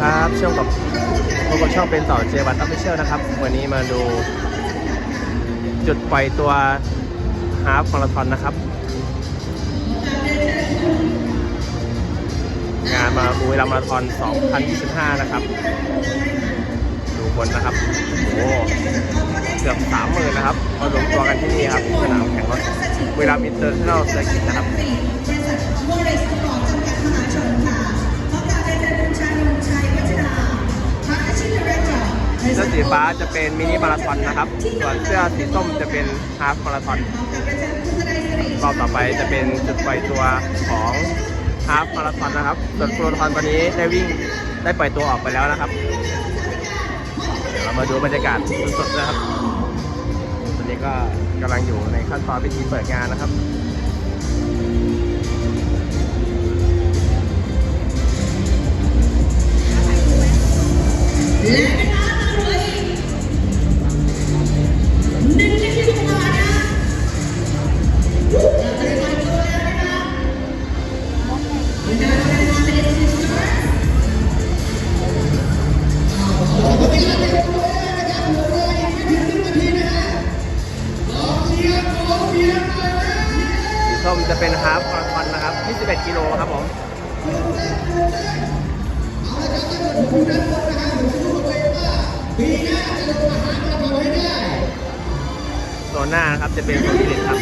ครับช่องกับพบกับช่องเป็นต่อเจวันออฟฟิเชียลนะครับวันนี้มาดูจุดปล่อยตัวฮาล์ฟมาราธอนนะครับงานมาบุรีรัมย์มาราธอน 2025 นะครับดูบนนะครับโอ้เกือบ 30,000 นะครับมารวมตัวกันที่นี่ครับสนามแข่งรถบุรีรัมย์อินเตอร์เนชั่นแนลเซอร์กิตนะครับเสื้อสีฟ้าจะเป็นมินิมาราธอนนะครับส่วนเสื้อสีส้มจะเป็นฮาล์ฟมาราธอนรอบต่อไปจะเป็นจุดปล่อยตัวของฮาล์ฟมาราธอนนะครับส่วนฟูลมาราธอนตอนนี้ได้ปล่อยตัวออกไปแล้วนะครับเดี๋ยวเรามาดูบรรยากาศสดๆนะครับตอนนี้ก็กำลังอยู่ในขั้นตอนพิธีเปิดงานนะครับส้มจะเป็นฮาล์ฟมาราธอนนะครับ21 กิโลครับผมโซนหน้านะครับจะเป็นโซนที่1ครับ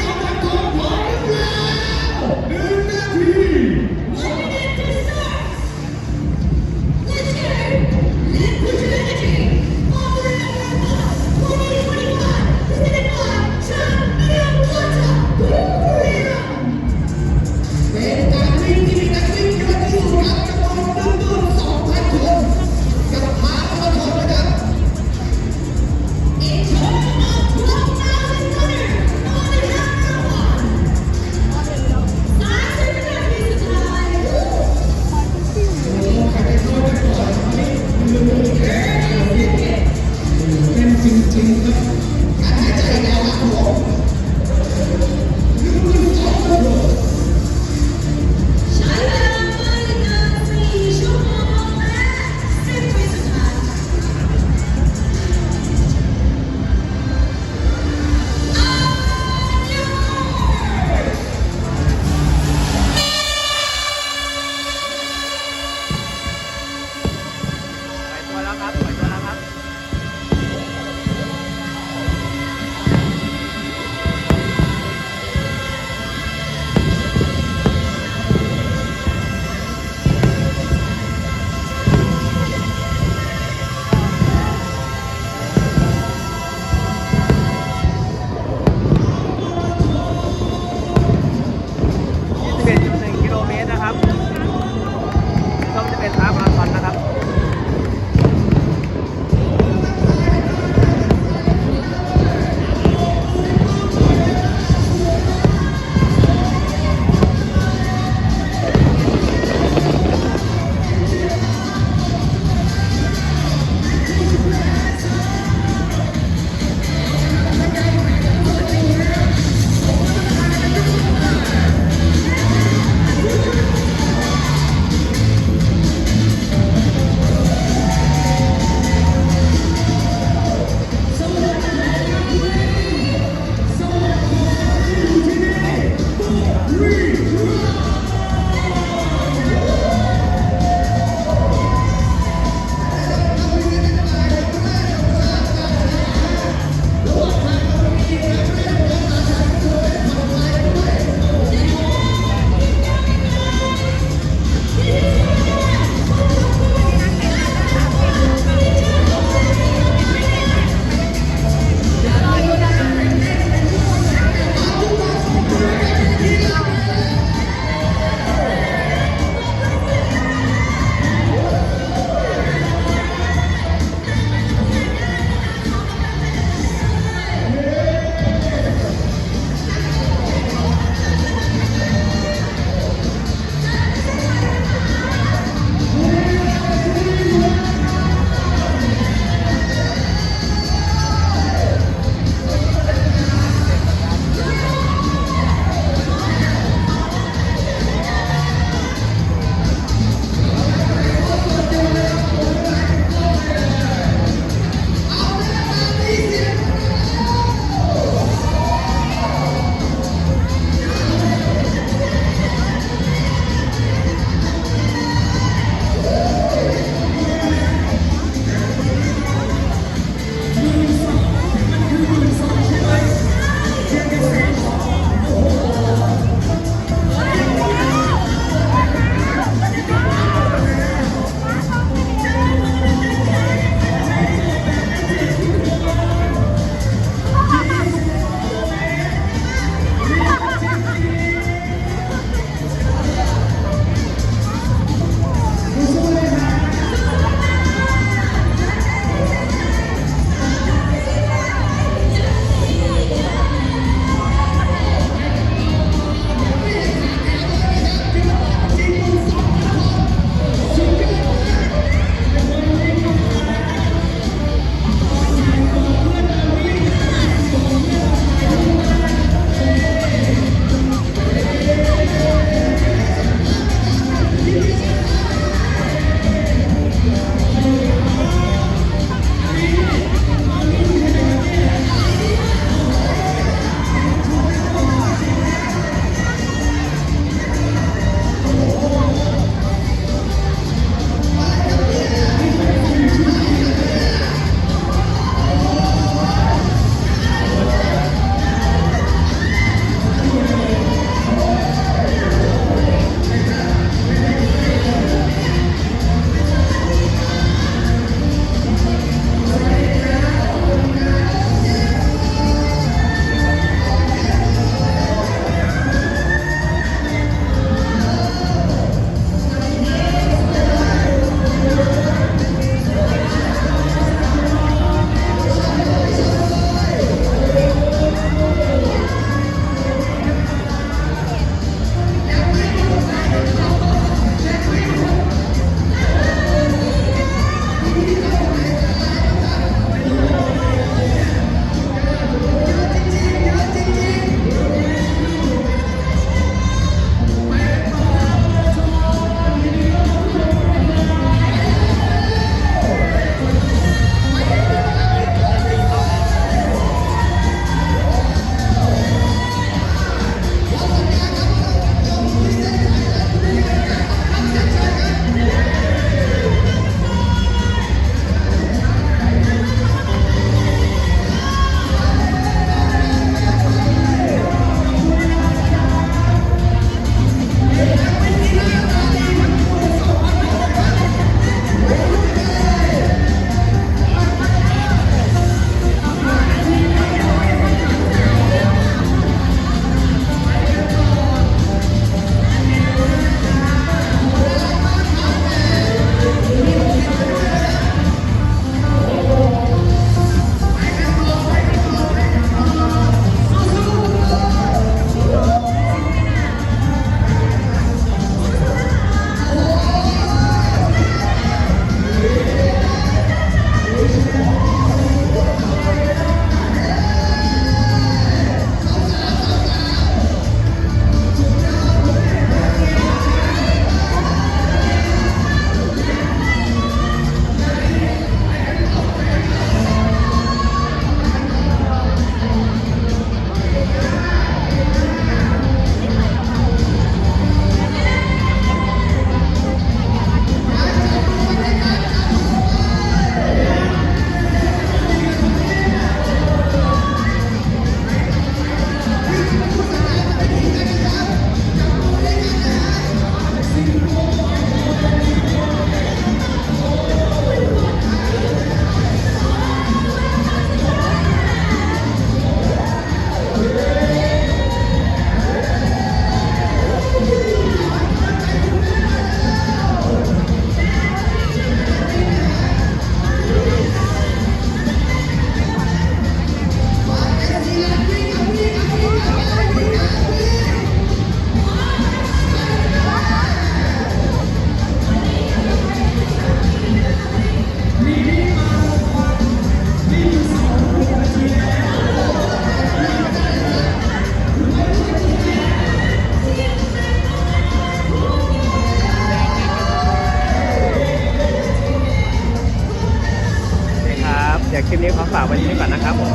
คลิปนี้ขอฝากไว้ที่นี่ก่อนนะครับผม